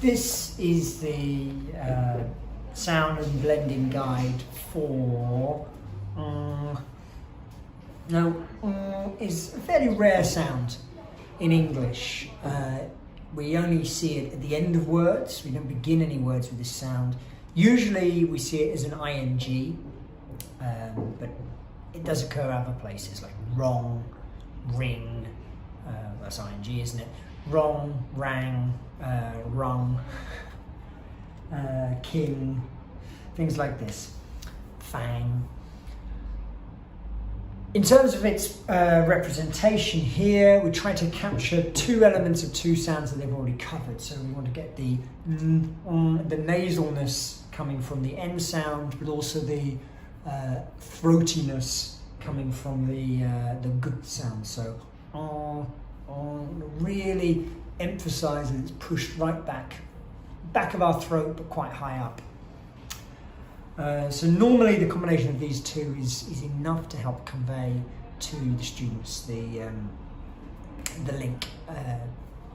This is the sound and blending guide for is a fairly rare sound in English. We only see it at the end of words. We don't begin any words with this sound. Usually we see it as an ing, but it does occur other places like wrong, ring, that's ing, isn't it? Wrong, rang, rung, king, things like this. Fang. In terms of its representation here, we try to capture two elements of two sounds that they've already covered. So we want to get the nasalness coming from the N sound, but also the throatiness coming from the g sound. So really emphasize that it's pushed right back of our throat, but quite high up. So normally the combination of these two is enough to help convey to the students the link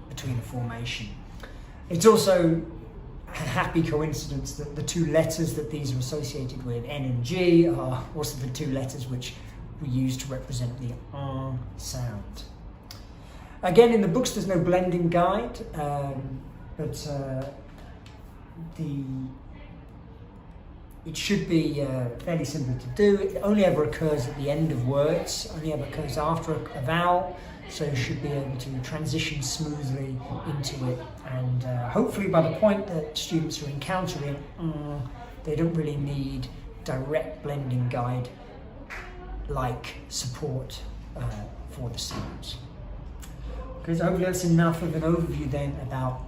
between the formation. It's also a happy coincidence that the two letters that these are associated with, N and G, are also the two letters which we use to represent the R sound. Again, in the books there's no blending guide, but it should be fairly simple to do. It only ever occurs at the end of words, only ever occurs after a vowel, so you should be able to transition smoothly into it, and hopefully by the point that students are encountering they don't really need direct blending guide like support for the sounds. Okay, so hopefully that's enough of an overview then about